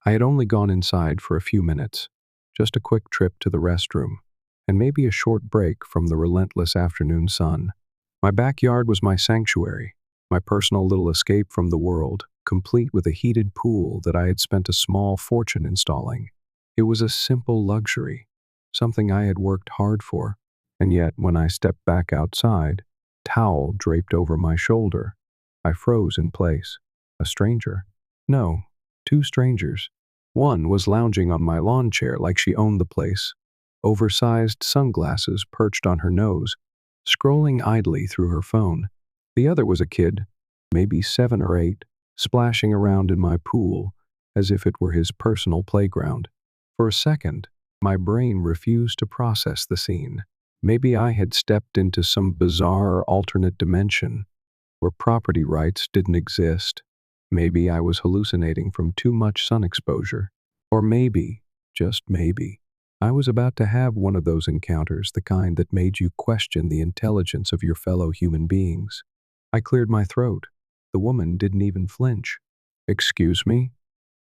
I had only gone inside for a few minutes, just a quick trip to the restroom, and maybe a short break from the relentless afternoon sun. My backyard was my sanctuary, my personal little escape from the world, complete with a heated pool that I had spent a small fortune installing. It was a simple luxury, something I had worked hard for, and yet when I stepped back outside, towel draped over my shoulder, I froze in place. A stranger? No, two strangers. One was lounging on my lawn chair like she owned the place, oversized sunglasses perched on her nose, scrolling idly through her phone. The other was a kid, maybe 7 or 8, splashing around in my pool as if it were his personal playground. For a second, my brain refused to process the scene. Maybe I had stepped into some bizarre alternate dimension where property rights didn't exist. Maybe I was hallucinating from too much sun exposure. Or maybe, just maybe, I was about to have one of those encounters, the kind that made you question the intelligence of your fellow human beings. I cleared my throat. The woman didn't even flinch. "Excuse me?"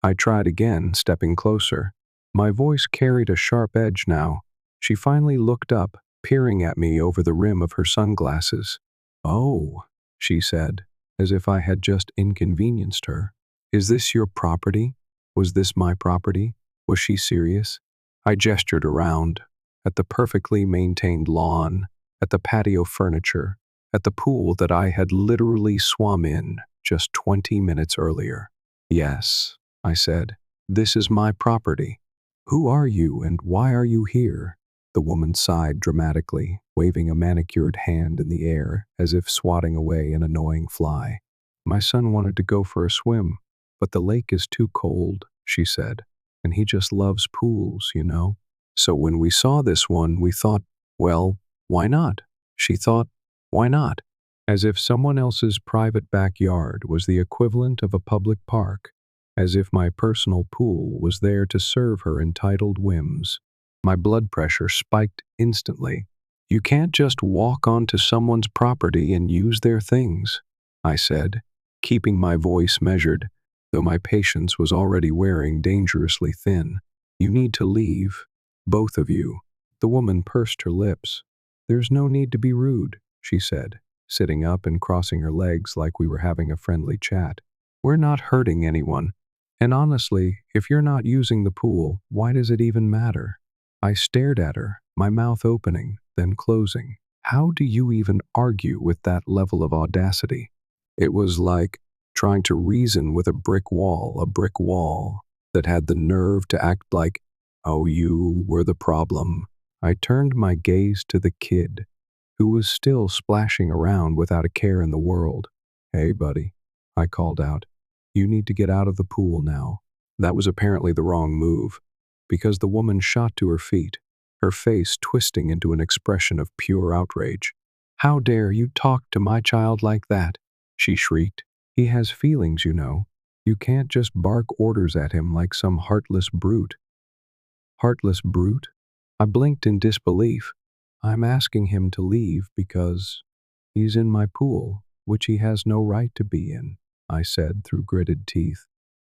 I tried again, stepping closer. My voice carried a sharp edge now. She finally looked up, peering at me over the rim of her sunglasses. "Oh," she said, as if I had just inconvenienced her. "Is this your property? Was this my property?" Was she serious? I gestured around, at the perfectly maintained lawn, at the patio furniture, at the pool that I had literally swum in just 20 minutes earlier. "Yes," I said, "this is my property. Who are you and why are you here?" The woman sighed dramatically, waving a manicured hand in the air as if swatting away an annoying fly. "My son wanted to go for a swim, but the lake is too cold," she said, "and he just loves pools, you know. So when we saw this one, we thought, well, why not?" She thought, why not? As if someone else's private backyard was the equivalent of a public park, as if my personal pool was there to serve her entitled whims. My blood pressure spiked instantly. "You can't just walk onto someone's property and use their things," I said, keeping my voice measured, though my patience was already wearing dangerously thin. "You need to leave, both of you." The woman pursed her lips. "There's no need to be rude," she said, sitting up and crossing her legs like we were having a friendly chat. "We're not hurting anyone. And honestly, if you're not using the pool, why does it even matter?" I stared at her, my mouth opening, then closing. How do you even argue with that level of audacity? It was like trying to reason with a brick wall that had the nerve to act like, "Oh, you were the problem." I turned my gaze to the kid, who was still splashing around without a care in the world. "Hey, buddy," I called out. "You need to get out of the pool now." That was apparently the wrong move, because the woman shot to her feet, her face twisting into an expression of pure outrage. "How dare you talk to my child like that?" she shrieked. "He has feelings, you know. You can't just bark orders at him like some heartless brute." "Heartless brute?" I blinked in disbelief. "I'm asking him to leave because he's in my pool, which he has no right to be in," I said through gritted teeth.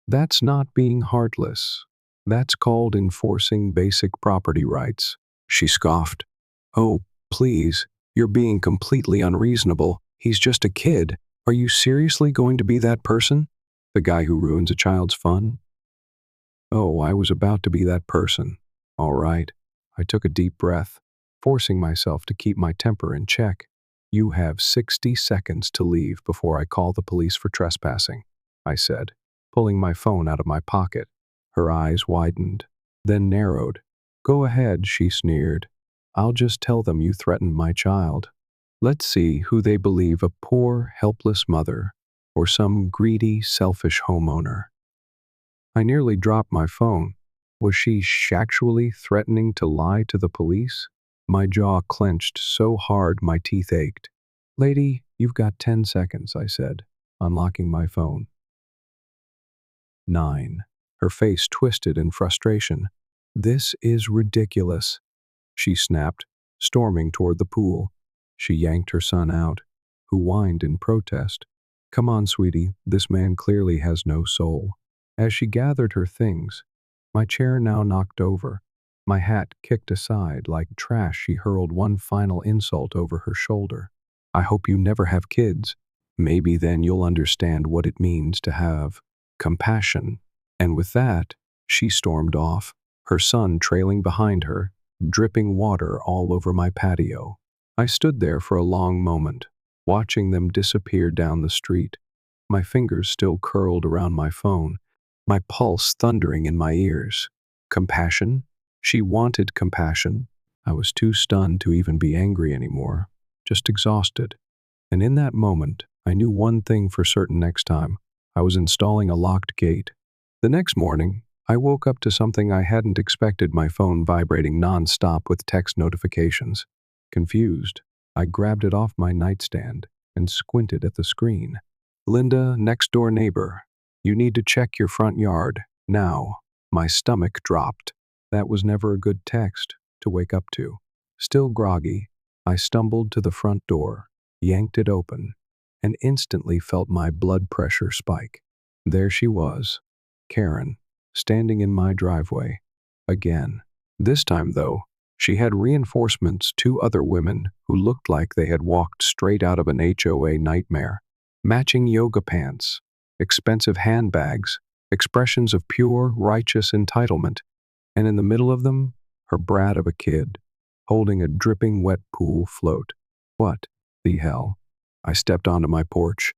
"That's not being heartless. That's called enforcing basic property rights." She scoffed. "Oh, please, you're being completely unreasonable. He's just a kid. Are you seriously going to be that person? The guy who ruins a child's fun?" Oh, I was about to be that person. All right. I took a deep breath, forcing myself to keep my temper in check. "You have 60 seconds to leave before I call the police for trespassing," I said, pulling my phone out of my pocket. Her eyes widened, then narrowed. "Go ahead," she sneered. "I'll just tell them you threatened my child. Let's see who they believe, a poor, helpless mother or some greedy, selfish homeowner." I nearly dropped my phone. Was she actually threatening to lie to the police? My jaw clenched so hard my teeth ached. "Lady, you've got 10 seconds, I said, unlocking my phone. 9. Her face twisted in frustration. "This is ridiculous," she snapped, storming toward the pool. She yanked her son out, who whined in protest. "Come on, sweetie, this man clearly has no soul." As she gathered her things, My chair now knocked over. My hat kicked aside like trash. She hurled one final insult over her shoulder. I hope you never have kids. Maybe then you'll understand what it means to have compassion. And with that, she stormed off, her son trailing behind her, dripping water all over my patio. I stood there for a long moment, watching them disappear down the street, my fingers still curled around my phone, my pulse thundering in my ears. Compassion? She wanted compassion. I was too stunned to even be angry anymore, just exhausted. And in that moment, I knew one thing for certain next time. I was installing a locked gate. The next morning, I woke up to something I hadn't expected, my phone vibrating nonstop with text notifications. Confused, I grabbed it off my nightstand and squinted at the screen. Linda, next door neighbor, you need to check your front yard, now. My stomach dropped. That was never a good text to wake up to. Still groggy, I stumbled to the front door, yanked it open, and instantly felt my blood pressure spike. There she was, Karen, standing in my driveway. Again. This time, though, she had reinforcements, two other women who looked like they had walked straight out of an HOA nightmare. Matching yoga pants, expensive handbags, expressions of pure, righteous entitlement, and in the middle of them, her brat of a kid, holding a dripping wet pool float. What the hell? I stepped onto my porch,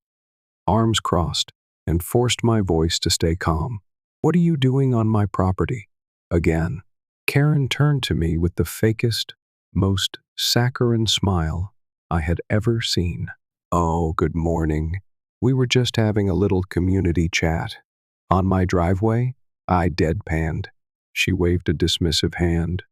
arms crossed, and forced my voice to stay calm. What are you doing on my property? Again. Karen turned to me with the fakest, most saccharine smile I had ever seen. Oh, good morning. We were just having a little community chat. On my driveway, I deadpanned. She waved a dismissive hand.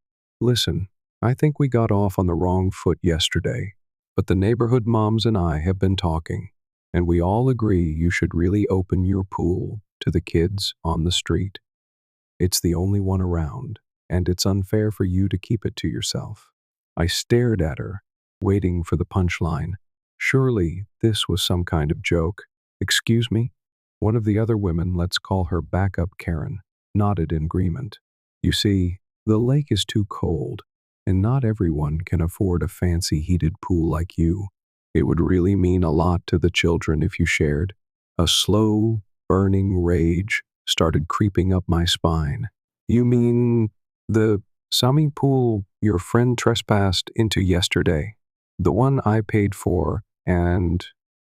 Listen, I think we got off on the wrong foot yesterday, but the neighborhood moms and I have been talking, and we all agree you should really open your pool to the kids on the street. It's the only one around, and it's unfair for you to keep it to yourself. I stared at her, waiting for the punchline. Surely this was some kind of joke. Excuse me? One of the other women, let's call her backup Karen, nodded in agreement. You see, the lake is too cold, and not everyone can afford a fancy heated pool like you. It would really mean a lot to the children if you shared. A slow, burning rage started creeping up my spine. You mean the swimming pool your friend trespassed into yesterday? The one I paid for and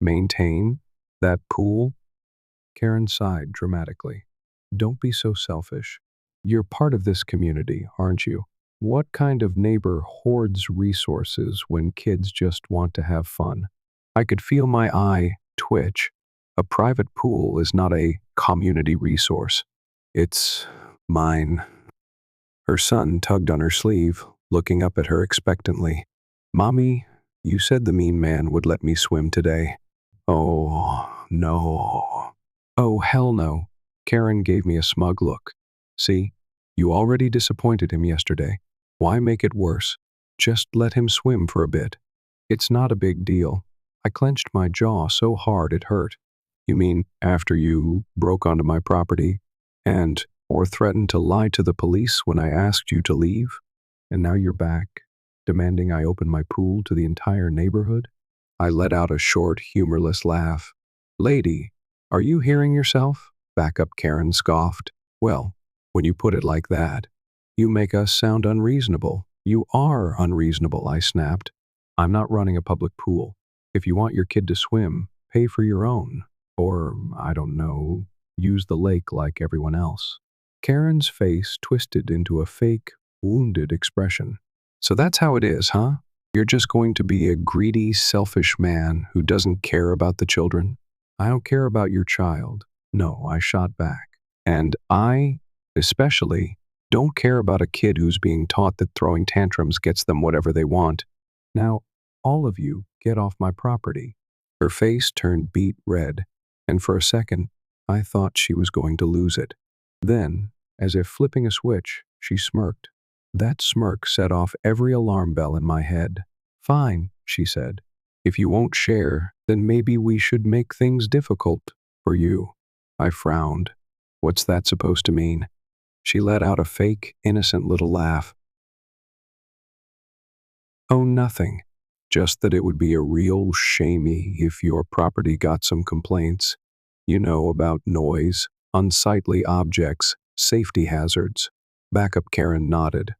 maintain? That pool? Karen sighed dramatically. Don't be so selfish. You're part of this community, aren't you? What kind of neighbor hoards resources when kids just want to have fun? I could feel my eye twitch. A private pool is not a community resource. It's mine. Her son tugged on her sleeve, looking up at her expectantly. Mommy, you said the mean man would let me swim today. Oh, no. Oh, hell no. Karen gave me a smug look. See, you already disappointed him yesterday. Why make it worse? Just let him swim for a bit. It's not a big deal. I clenched my jaw so hard it hurt. You mean after you broke onto my property or threatened to lie to the police when I asked you to leave? And now you're back, demanding I open my pool to the entire neighborhood? I let out a short, humorless laugh. Lady, are you hearing yourself? Backup Karen scoffed. Well, when you put it like that, you make us sound unreasonable. You are unreasonable, I snapped. I'm not running a public pool. If you want your kid to swim, pay for your own. Or, I don't know, use the lake like everyone else. Karen's face twisted into a fake, wounded expression. So that's how it is, huh? You're just going to be a greedy, selfish man who doesn't care about the children? I don't care about your child. No, I shot back. And I, especially, don't care about a kid who's being taught that throwing tantrums gets them whatever they want. Now, all of you, get off my property. Her face turned beet red, and for a second, I thought she was going to lose it. Then, as if flipping a switch, she smirked. That smirk set off every alarm bell in my head. Fine, she said. If you won't share, then maybe we should make things difficult for you. I frowned. What's that supposed to mean? She let out a fake, innocent little laugh. Oh, nothing. Just that it would be a real shamey if your property got some complaints. You know, about noise, unsightly objects, safety hazards. Backup Karen nodded.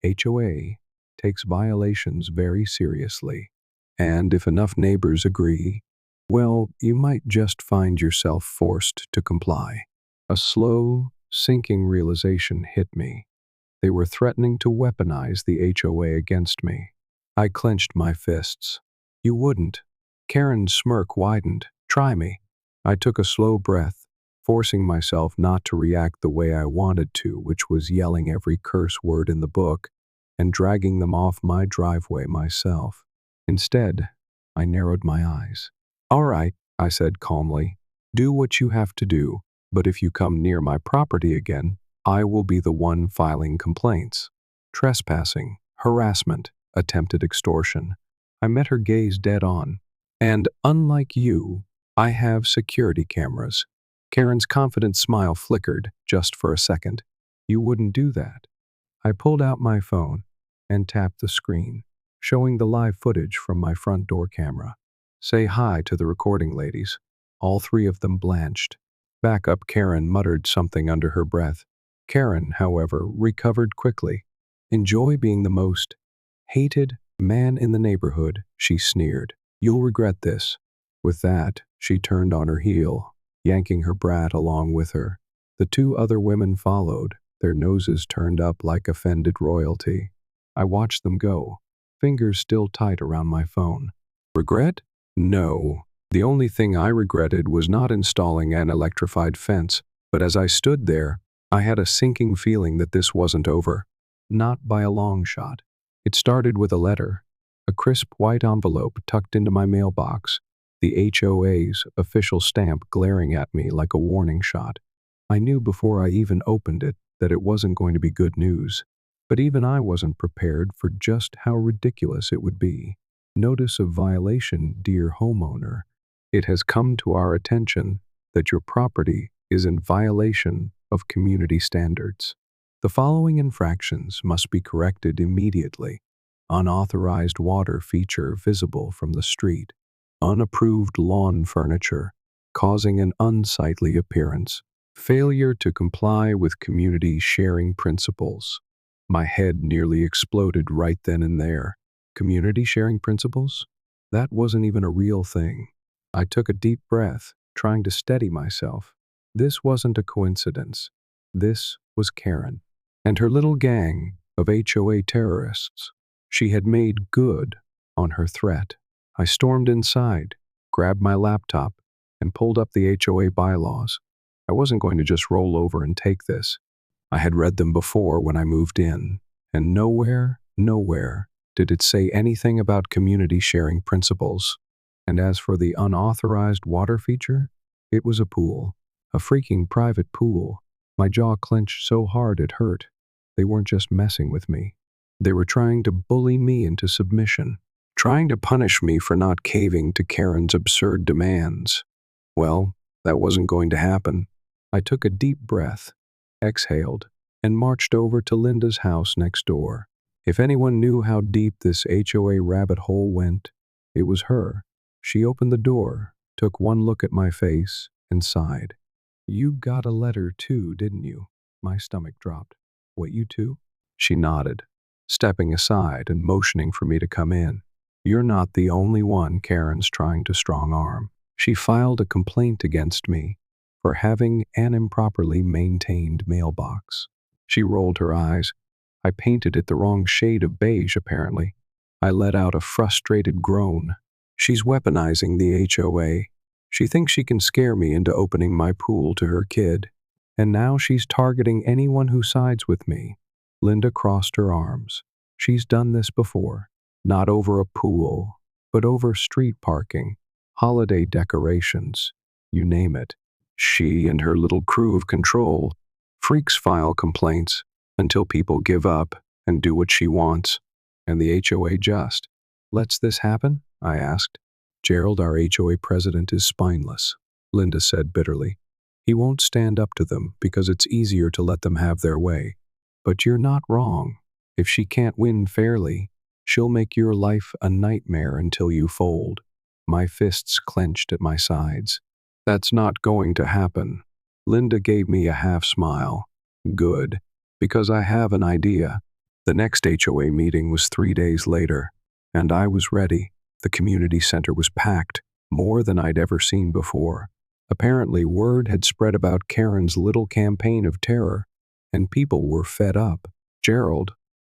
HOA takes violations very seriously. And if enough neighbors agree, well, you might just find yourself forced to comply. A slow, sinking realization hit me. They were threatening to weaponize the HOA against me. I clenched my fists. You wouldn't. Karen's smirk widened. Try me. I took a slow breath, forcing myself not to react the way I wanted to, which was yelling every curse word in the book and dragging them off my driveway myself. Instead, I narrowed my eyes. All right, I said calmly. Do what you have to do, but if you come near my property again, I will be the one filing complaints. Trespassing, harassment, attempted extortion. I met her gaze dead on. And unlike you, I have security cameras. Karen's confident smile flickered just for a second. You wouldn't do that. I pulled out my phone and tapped the screen, showing the live footage from my front door camera. Say hi to the recording ladies. All three of them blanched. Backup Karen muttered something under her breath. Karen, however, recovered quickly. Enjoy being the most hated man in the neighborhood, she sneered. You'll regret this. With that, she turned on her heel, yanking her brat along with her. The two other women followed, their noses turned up like offended royalty. I watched them go, fingers still tight around my phone. Regret? No. The only thing I regretted was not installing an electrified fence, but as I stood there, I had a sinking feeling that this wasn't over. Not by a long shot. It started with a letter, a crisp white envelope tucked into my mailbox, the HOA's official stamp glaring at me like a warning shot. I knew before I even opened it that it wasn't going to be good news, but even I wasn't prepared for just how ridiculous it would be. Notice of violation, dear homeowner. It has come to our attention that your property is in violation of community standards. The following infractions must be corrected immediately. Unauthorized water feature visible from the street. Unapproved lawn furniture, causing an unsightly appearance. Failure to comply with community sharing principles. My head nearly exploded right then and there. Community sharing principles? That wasn't even a real thing. I took a deep breath, trying to steady myself. This wasn't a coincidence. This was Karen and her little gang of HOA terrorists. She had made good on her threat. I stormed inside, grabbed my laptop, and pulled up the HOA bylaws. I wasn't going to just roll over and take this. I had read them before when I moved in, and nowhere did it say anything about community sharing principles. And as for the unauthorized water feature, it was a pool, a freaking private pool. My jaw clenched so hard it hurt. They weren't just messing with me. They were trying to bully me into submission, trying to punish me for not caving to Karen's absurd demands. Well, that wasn't going to happen. I took a deep breath, exhaled, and marched over to Linda's house next door. If anyone knew how deep this HOA rabbit hole went, it was her. She opened the door, took one look at my face, and sighed. You got a letter too, didn't you? My stomach dropped. What, you too? She nodded, stepping aside and motioning for me to come in. You're not the only one Karen's trying to strong-arm. She filed a complaint against me for having an improperly maintained mailbox. She rolled her eyes. I painted it the wrong shade of beige, apparently. I let out a frustrated groan. She's weaponizing the HOA. She thinks she can scare me into opening my pool to her kid. And now she's targeting anyone who sides with me. Linda crossed her arms. She's done this before. Not over a pool, but over street parking, holiday decorations, you name it. She and her little crew of control freaks file complaints until people give up and do what she wants. And the HOA just lets this happen? I asked. Gerald, our HOA president, is spineless, Linda said bitterly. He won't stand up to them because it's easier to let them have their way. But you're not wrong. If she can't win fairly, she'll make your life a nightmare until you fold. My fists clenched at my sides. That's not going to happen. Linda gave me a half smile. Good, because I have an idea. The next HOA meeting was 3 days later, and I was ready. The community center was packed, more than I'd ever seen before. Apparently, word had spread about Karen's little campaign of terror, and people were fed up. Gerald,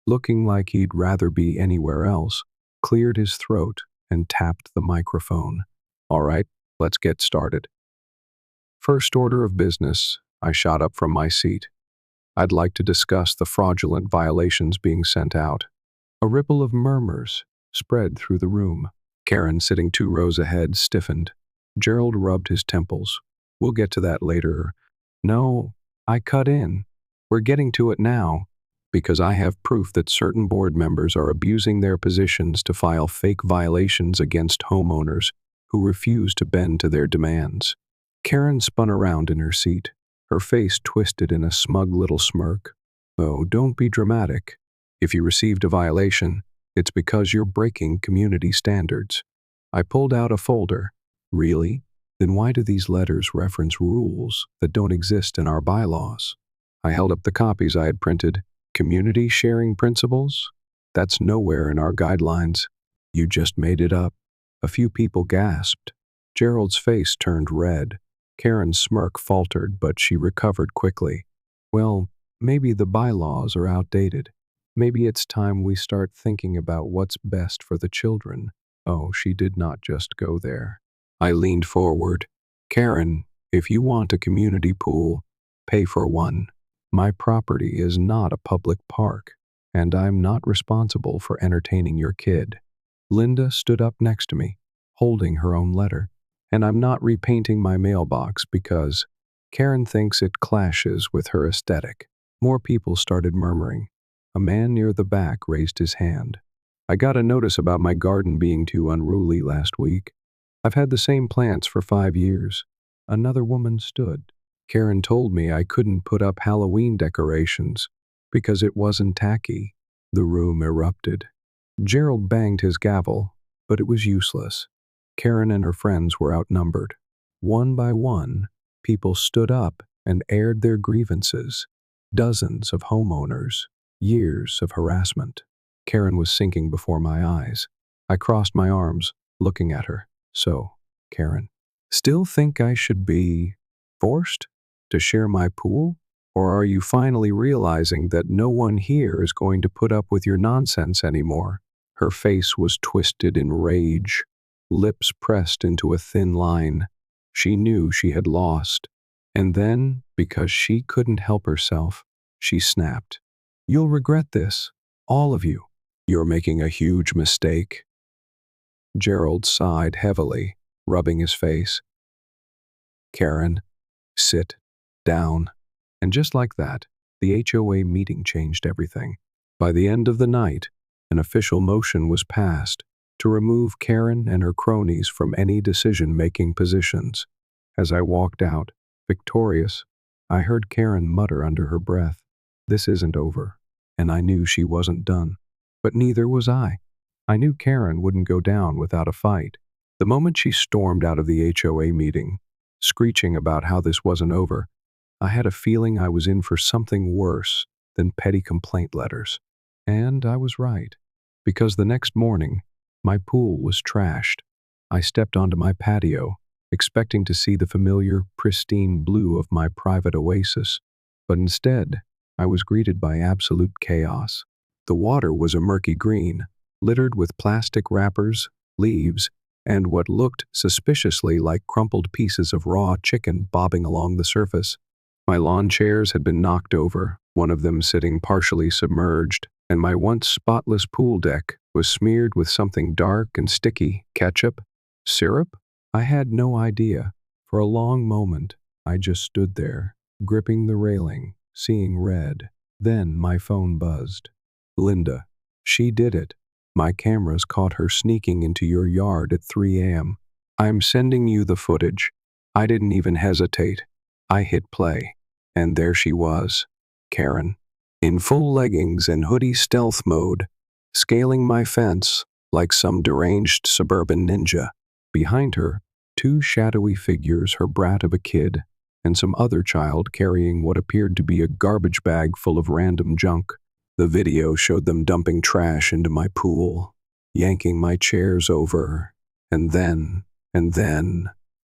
looking like he'd rather be anywhere else, cleared his throat and tapped the microphone. All right, let's get started. First order of business, I shot up from my seat. I'd like to discuss the fraudulent violations being sent out. A ripple of murmurs spread through the room. Karen, sitting 2 rows ahead, stiffened. Gerald rubbed his temples. We'll get to that later. No, I cut in. We're getting to it now, because I have proof that certain board members are abusing their positions to file fake violations against homeowners who refuse to bend to their demands. Karen spun around in her seat, her face twisted in a smug little smirk. Oh, don't be dramatic. If you received a violation, it's because you're breaking community standards. I pulled out a folder. Really? Then why do these letters reference rules that don't exist in our bylaws? I held up the copies I had printed. Community sharing principles? That's nowhere in our guidelines. You just made it up. A few people gasped. Gerald's face turned red. Karen's smirk faltered, but she recovered quickly. Well, maybe the bylaws are outdated. Maybe it's time we start thinking about what's best for the children. Oh, she did not just go there. I leaned forward. Karen, if you want a community pool, pay for one. My property is not a public park, and I'm not responsible for entertaining your kid. Linda stood up next to me, holding her own letter. And I'm not repainting my mailbox because Karen thinks it clashes with her aesthetic. More people started murmuring. A man near the back raised his hand. I got a notice about my garden being too unruly last week. I've had the same plants for 5 years. Another woman stood. Karen told me I couldn't put up Halloween decorations because it wasn't tacky. The room erupted. Gerald banged his gavel, but it was useless. Karen and her friends were outnumbered. One by one, people stood up and aired their grievances. Dozens of homeowners, years of harassment. Karen was sinking before my eyes. I crossed my arms, looking at her. So, Karen, still think I should be forced to share my pool? Or are you finally realizing that no one here is going to put up with your nonsense anymore? Her face was twisted in rage, lips pressed into a thin line. She knew she had lost. And then, because she couldn't help herself, she snapped. You'll regret this, all of you. You're making a huge mistake. Gerald sighed heavily, rubbing his face. Karen, sit down. And just like that, the HOA meeting changed everything. By the end of the night, an official motion was passed to remove Karen and her cronies from any decision-making positions. As I walked out, victorious, I heard Karen mutter under her breath, "This isn't over." And I knew she wasn't done. But neither was I. I knew Karen wouldn't go down without a fight. The moment she stormed out of the HOA meeting, screeching about how this wasn't over, I had a feeling I was in for something worse than petty complaint letters. And I was right, because the next morning, my pool was trashed. I stepped onto my patio, expecting to see the familiar, pristine blue of my private oasis, but instead, I was greeted by absolute chaos. The water was a murky green, littered with plastic wrappers, leaves, and what looked suspiciously like crumpled pieces of raw chicken bobbing along the surface. My lawn chairs had been knocked over, one of them sitting partially submerged, and my once spotless pool deck was smeared with something dark and sticky. Ketchup? Syrup? I had no idea. For a long moment, I just stood there, gripping the railing, seeing red. Then my phone buzzed. Linda. She did it. My cameras caught her sneaking into your yard at 3 a.m. I'm sending you the footage. I didn't even hesitate. I hit play, and there she was, Karen, in full leggings and hoodie stealth mode, scaling my fence like some deranged suburban ninja. Behind her, two shadowy figures, her brat of a kid, and some other child carrying what appeared to be a garbage bag full of random junk. The video showed them dumping trash into my pool, yanking my chairs over, and then,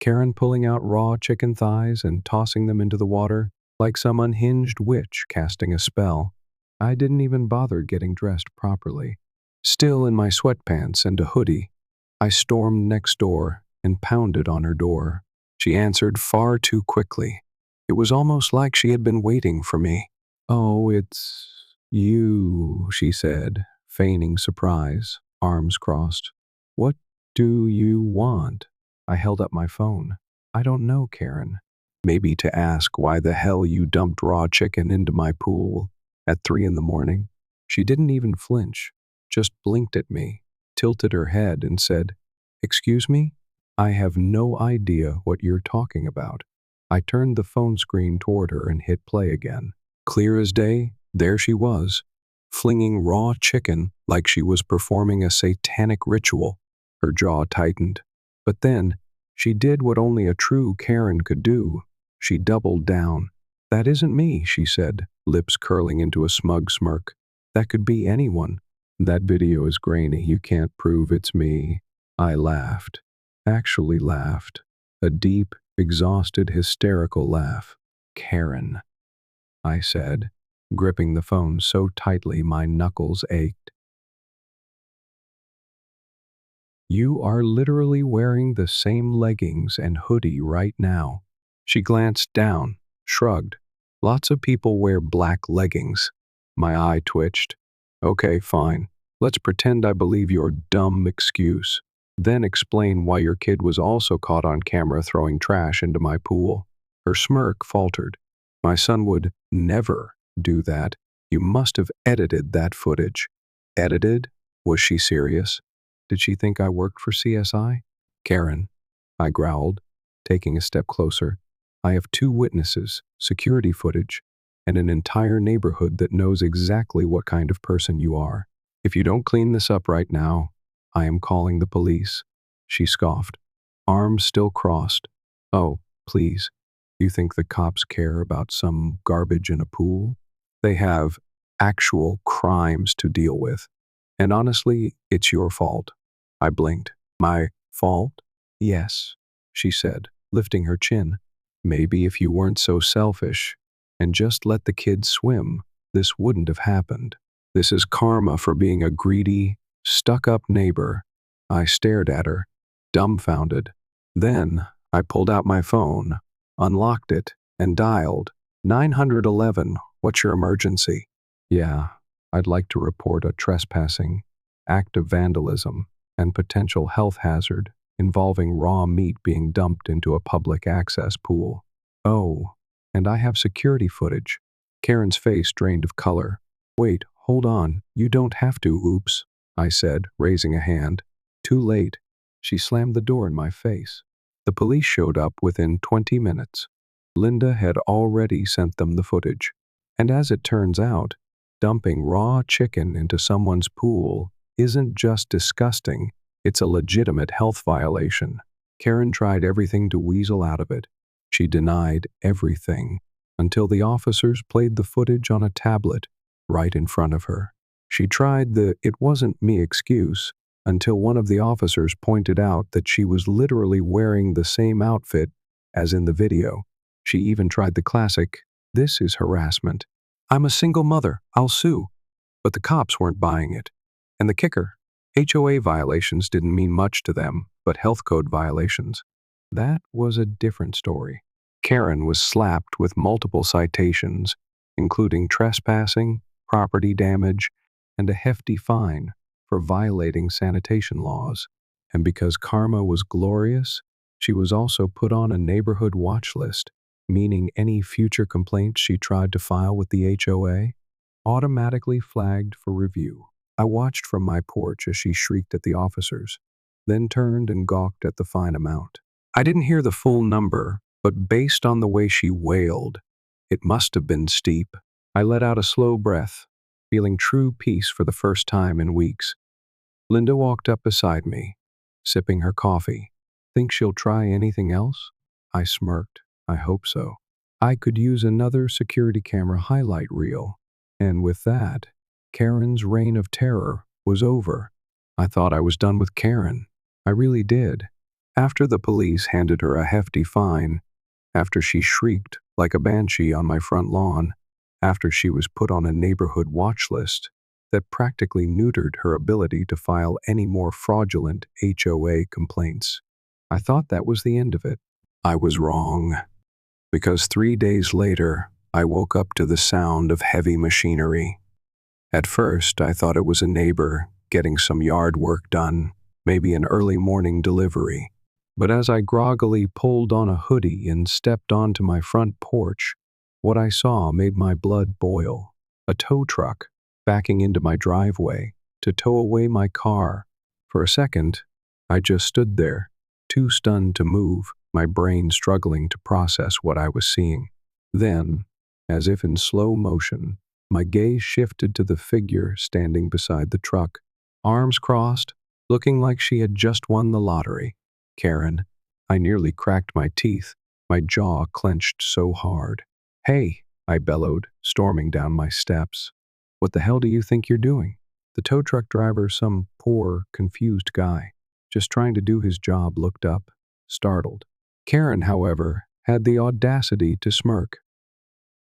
Karen pulling out raw chicken thighs and tossing them into the water like some unhinged witch casting a spell. I didn't even bother getting dressed properly. Still in my sweatpants and a hoodie, I stormed next door and pounded on her door. She answered far too quickly. It was almost like she had been waiting for me. "Oh, it's you," she said, feigning surprise, arms crossed. "What do you want?" I held up my phone. "I don't know, Karen. Maybe to ask why the hell you dumped raw chicken into my pool at 3 in the morning." She didn't even flinch, just blinked at me, tilted her head, and said, "Excuse me? I have no idea what you're talking about." I turned the phone screen toward her and hit play again. Clear as day, there she was, flinging raw chicken like she was performing a satanic ritual. Her jaw tightened. But then, she did what only a true Karen could do. She doubled down. "That isn't me," she said, lips curling into a smug smirk. "That could be anyone. That video is grainy. You can't prove it's me." I laughed. Actually laughed. A deep, exhausted, hysterical laugh. "Karen," I said, gripping the phone so tightly my knuckles ached. "You are literally wearing the same leggings and hoodie right now." She glanced down, shrugged. "Lots of people wear black leggings." My eye twitched. "Okay, fine. Let's pretend I believe your dumb excuse. Then explain why your kid was also caught on camera throwing trash into my pool." Her smirk faltered. "My son would never do that. You must have edited that footage." Edited? Was she serious? Did she think I worked for CSI? "Karen," I growled, taking a step closer. "I have 2 witnesses, security footage, and an entire neighborhood that knows exactly what kind of person you are. If you don't clean this up right now, I am calling the police." She scoffed, arms still crossed. "Oh, please. You think the cops care about some garbage in a pool? They have actual crimes to deal with. And honestly, it's your fault." I blinked. "My fault?" "Yes," she said, lifting her chin. "Maybe if you weren't so selfish and just let the kids swim, this wouldn't have happened. This is karma for being a greedy, stuck-up neighbor." I stared at her, dumbfounded. Then I pulled out my phone, unlocked it, and dialed 911. "What's your emergency?" "Yeah, I'd like to report a trespassing, act of vandalism, and potential health hazard involving raw meat being dumped into a public access pool." "Oh, and I have security footage." Karen's face drained of color. "Wait, hold on. You don't have to, oops," I said, raising a hand. Too late. She slammed the door in my face. The police showed up within 20 minutes. Linda had already sent them the footage. And as it turns out, dumping raw chicken into someone's pool isn't just disgusting, it's a legitimate health violation. Karen tried everything to weasel out of it. She denied everything until the officers played the footage on a tablet right in front of her. She tried the "it wasn't me" excuse until one of the officers pointed out that she was literally wearing the same outfit as in the video. She even tried the classic, "This is harassment. I'm a single mother. I'll sue." But the cops weren't buying it. And the kicker, HOA violations didn't mean much to them, but health code violations. That was a different story. Karen was slapped with multiple citations, including trespassing, property damage, and a hefty fine for violating sanitation laws. And because karma was glorious, she was also put on a neighborhood watch list, meaning any future complaints she tried to file with the HOA automatically flagged for review. I watched from my porch as she shrieked at the officers, then turned and gawked at the fine amount. I didn't hear the full number, but based on the way she wailed, it must have been steep. I let out a slow breath, feeling true peace for the first time in weeks. Linda walked up beside me, sipping her coffee. Think she'll try anything else? I smirked. I hope so. I could use another security camera highlight reel. And with that, Karen's reign of terror was over. I thought I was done with Karen. I really did. After the police handed her a hefty fine, after she shrieked like a banshee on my front lawn, after she was put on a neighborhood watch list that practically neutered her ability to file any more fraudulent HOA complaints, I thought that was the end of it. I was wrong, because 3 days later, I woke up to the sound of heavy machinery. At first, I thought it was a neighbor getting some yard work done, maybe an early morning delivery. But as I groggily pulled on a hoodie and stepped onto my front porch, what I saw made my blood boil. A tow truck backing into my driveway to tow away my car. For a second, I just stood there, too stunned to move, my brain struggling to process what I was seeing. Then, as if in slow motion, my gaze shifted to the figure standing beside the truck, arms crossed, looking like she had just won the lottery. Karen. I nearly cracked my teeth, my jaw clenched so hard. "Hey," I bellowed, storming down my steps. "What the hell do you think you're doing?" The tow truck driver, some poor, confused guy, just trying to do his job, looked up, startled. Karen, however, had the audacity to smirk.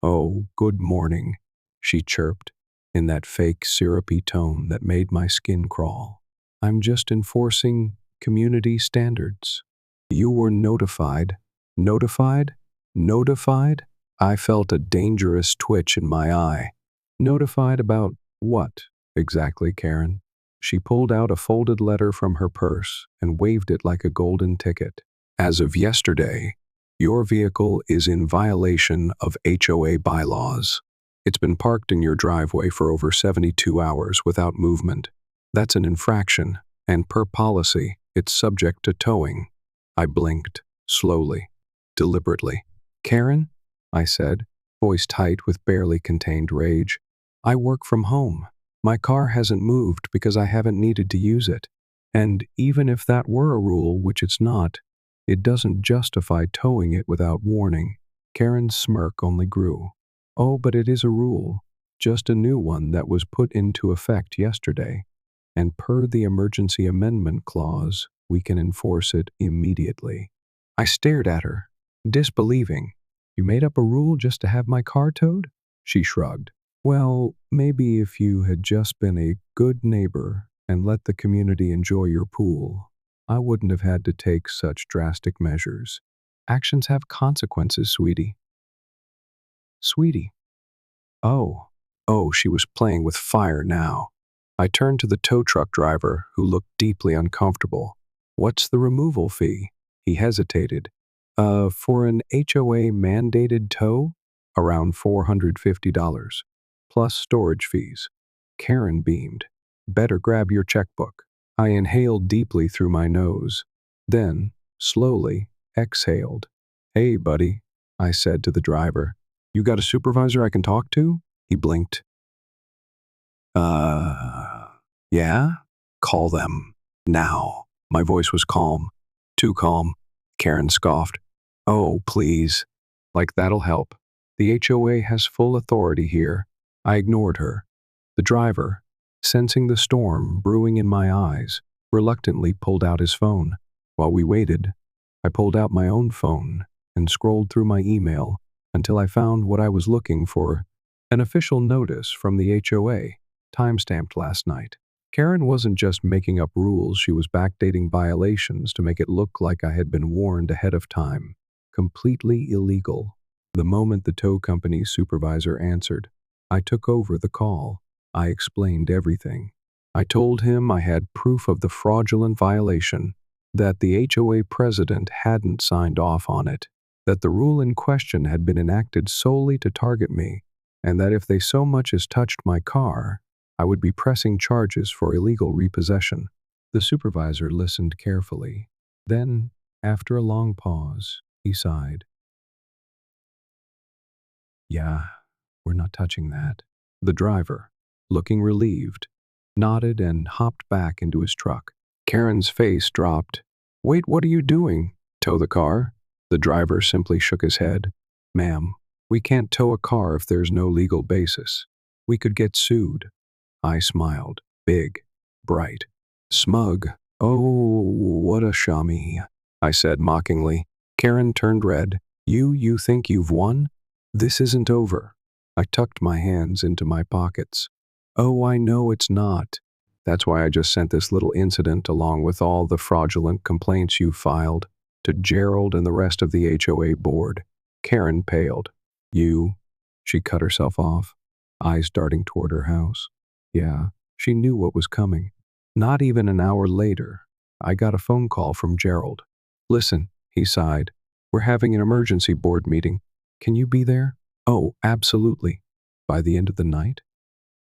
"Oh, good morning," she chirped, in that fake syrupy tone that made my skin crawl. "I'm just enforcing community standards." "You were notified." "Notified? Notified?" I felt a dangerous twitch in my eye. "Notified about what, exactly, Karen?" She pulled out a folded letter from her purse and waved it like a golden ticket. "As of yesterday, your vehicle is in violation of HOA bylaws. It's been parked in your driveway for over 72 hours without movement. That's an infraction, and per policy, it's subject to towing." I blinked, slowly, deliberately. "Karen?" I said, voice tight with barely contained rage. "I work from home. My car hasn't moved because I haven't needed to use it. And even if that were a rule, which it's not, it doesn't justify towing it without warning." Karen's smirk only grew. "Oh, but it is a rule, just a new one that was put into effect yesterday. And per the emergency amendment clause, we can enforce it immediately." I stared at her, disbelieving. "You made up a rule just to have my car towed?" She shrugged. "Well, maybe if you had just been a good neighbor and let the community enjoy your pool, I wouldn't have had to take such drastic measures. Actions have consequences, sweetie." "Sweetie." Oh. Oh, she was playing with fire now. I turned to the tow truck driver, who looked deeply uncomfortable. "What's the removal fee?" He hesitated. For an HOA mandated tow? Around $450, plus storage fees." Karen beamed. "Better grab your checkbook." I inhaled deeply through my nose, then, slowly, exhaled. "Hey, buddy," I said to the driver. "You got a supervisor I can talk to?" He blinked. Yeah? Call them. Now." My voice was calm. Too calm. Karen scoffed. "Oh, please. Like that'll help. The HOA has full authority here." I ignored her. The driver, sensing the storm brewing in my eyes, reluctantly pulled out his phone. While we waited, I pulled out my own phone and scrolled through my email until I found what I was looking for, an official notice from the HOA, time-stamped last night. Karen wasn't just making up rules, she was backdating violations to make it look like I had been warned ahead of time. Completely illegal. The moment the tow company's supervisor answered, I took over the call. I explained everything. I told him I had proof of the fraudulent violation, that the HOA president hadn't signed off on it, that the rule in question had been enacted solely to target me, and that if they so much as touched my car, I would be pressing charges for illegal repossession. The supervisor listened carefully. Then, after a long pause, he sighed. Yeah, we're not touching that. The driver, looking relieved, nodded and hopped back into his truck. Karen's face dropped. Wait, what are you doing? Tow the car? The driver simply shook his head. Ma'am, we can't tow a car if there's no legal basis. We could get sued. I smiled, big, bright, smug. Oh, what a shami, I said mockingly. Karen turned red. You think you've won? This isn't over. I tucked my hands into my pockets. Oh, I know it's not. That's why I just sent this little incident along with all the fraudulent complaints you filed to Gerald and the rest of the HOA board. Karen paled. You? She cut herself off, eyes darting toward her house. Yeah, she knew what was coming. Not even an hour later, I got a phone call from Gerald. Listen, he sighed. We're having an emergency board meeting. Can you be there? Oh, absolutely. By the end of the night,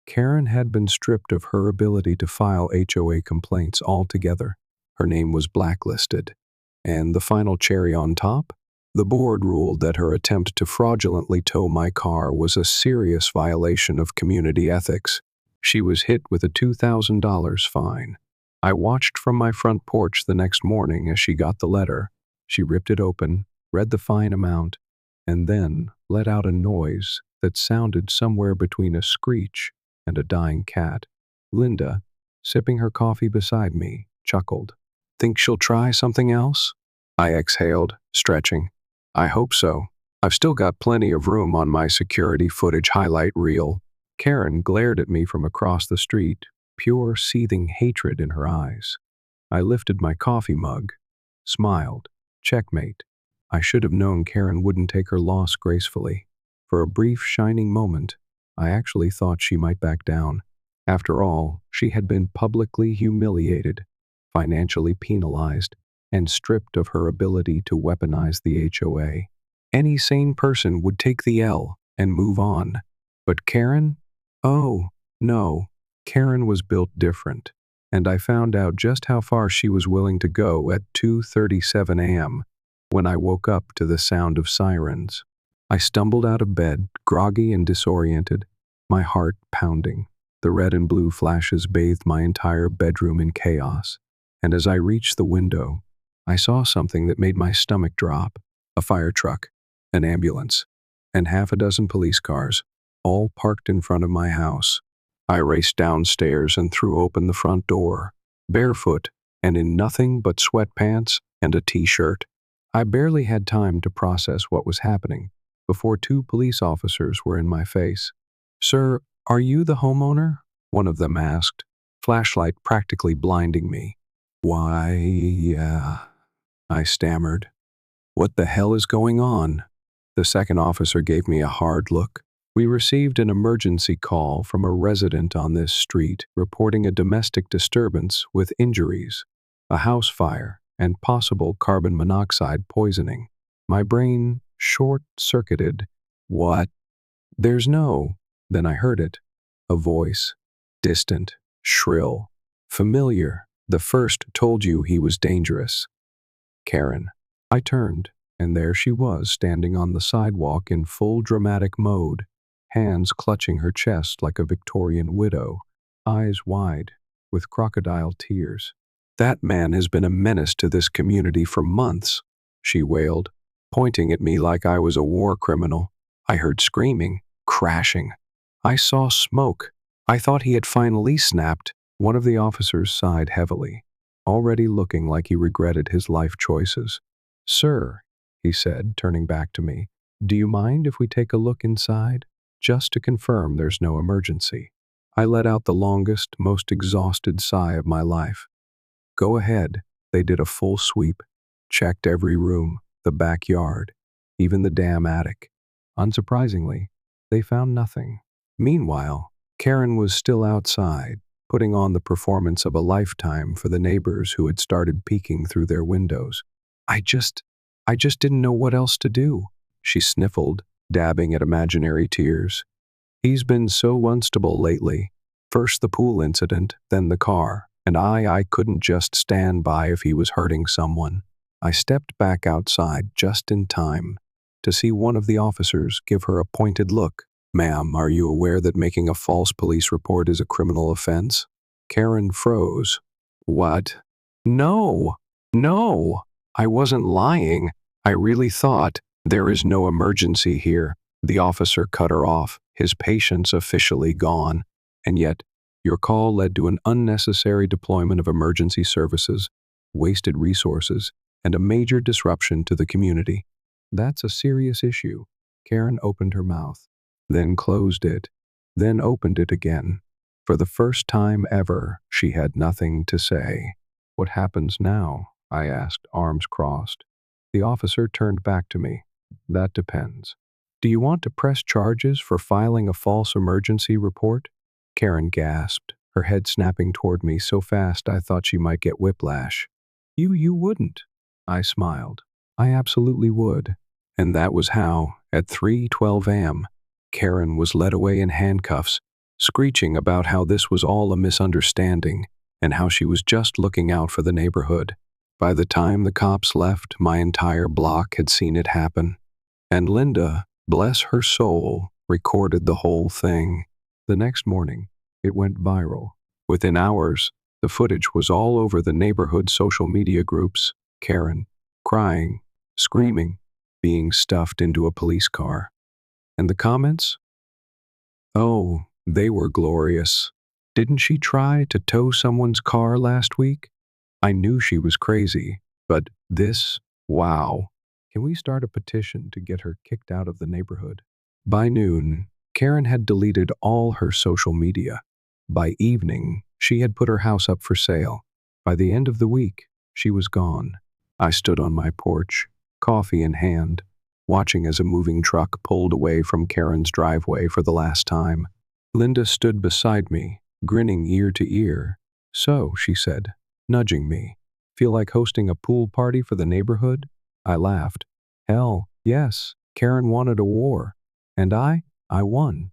Karen had been stripped of her ability to file HOA complaints altogether. Her name was blacklisted. And the final cherry on top? The board ruled that her attempt to fraudulently tow my car was a serious violation of community ethics. She was hit with a $2,000 fine. I watched from my front porch the next morning as she got the letter. She ripped it open, read the fine amount, and then let out a noise that sounded somewhere between a screech and a dying cat. Linda, sipping her coffee beside me, chuckled. Think she'll try something else? I exhaled, stretching. I hope so. I've still got plenty of room on my security footage highlight reel. Karen glared at me from across the street, pure seething hatred in her eyes. I lifted my coffee mug, smiled. Checkmate. I should have known Karen wouldn't take her loss gracefully. For a brief, shining moment, I actually thought she might back down. After all, she had been publicly humiliated, financially penalized, and stripped of her ability to weaponize the HOA. Any sane person would take the L and move on. But Karen? Oh, no. Karen was built different, and I found out just how far she was willing to go at 2:37 a.m. when I woke up to the sound of sirens. I stumbled out of bed, groggy and disoriented, my heart pounding. The red and blue flashes bathed my entire bedroom in chaos, and as I reached the window, I saw something that made my stomach drop. A fire truck, an ambulance, and half a dozen police cars, all parked in front of my house. I raced downstairs and threw open the front door, barefoot and in nothing but sweatpants and a t-shirt. I barely had time to process what was happening before two police officers were in my face. Sir, are you the homeowner? One of them asked, flashlight practically blinding me. Why, yeah, I stammered. What the hell is going on? The second officer gave me a hard look. We received an emergency call from a resident on this street reporting a domestic disturbance with injuries, a house fire, and possible carbon monoxide poisoning. My brain short-circuited. What? There's no. Then I heard it. A voice. Distant, shrill, familiar. The first told you he was dangerous. Karen. I turned, and there she was standing on the sidewalk in full dramatic mode, hands clutching her chest like a Victorian widow, eyes wide, with crocodile tears. That man has been a menace to this community for months, she wailed, pointing at me like I was a war criminal. I heard screaming, crashing. I saw smoke. I thought he had finally snapped. One of the officers sighed heavily, already looking like he regretted his life choices. Sir, he said, turning back to me, do you mind if we take a look inside? Just to confirm there's no emergency. I let out the longest, most exhausted sigh of my life. Go ahead. They did a full sweep, checked every room, the backyard, even the damn attic. Unsurprisingly, they found nothing. Meanwhile, Karen was still outside, putting on the performance of a lifetime for the neighbors who had started peeking through their windows. I just didn't know what else to do, she sniffled, dabbing at imaginary tears. He's been so unstable lately. First the pool incident, then the car, and I couldn't just stand by if he was hurting someone. I stepped back outside just in time to see one of the officers give her a pointed look. "Ma'am, are you aware that making a false police report is a criminal offense?" Karen froze. "What? No, no, I wasn't lying. I really thought, there is no emergency here." The officer cut her off, his patience officially gone. "And yet, your call led to an unnecessary deployment of emergency services, wasted resources, and a major disruption to the community. That's a serious issue." Karen opened her mouth, then closed it, then opened it again. For the first time ever, she had nothing to say. "What happens now?" I asked, arms crossed. The officer turned back to me. "That depends. Do you want to press charges for filing a false emergency report?" Karen gasped, her head snapping toward me so fast I thought she might get whiplash. You wouldn't." I smiled. "I absolutely would." And that was how, at 3:12 a.m., Karen was led away in handcuffs, screeching about how this was all a misunderstanding and how she was just looking out for the neighborhood. By the time the cops left, my entire block had seen it happen. And Linda, bless her soul, recorded the whole thing. The next morning, it went viral. Within hours, the footage was all over the neighborhood social media groups. Karen, crying, screaming, being stuffed into a police car. And the comments? Oh, they were glorious. "Didn't she try to tow someone's car last week? I knew she was crazy, but this, wow. Can we start a petition to get her kicked out of the neighborhood?" By noon, Karen had deleted all her social media. By evening, she had put her house up for sale. By the end of the week, she was gone. I stood on my porch, coffee in hand, watching as a moving truck pulled away from Karen's driveway for the last time. Linda stood beside me, grinning ear to ear. "So," she said, nudging me, "feel like hosting a pool party for the neighborhood?" I laughed. "Hell, yes. Karen wanted a war. And I won."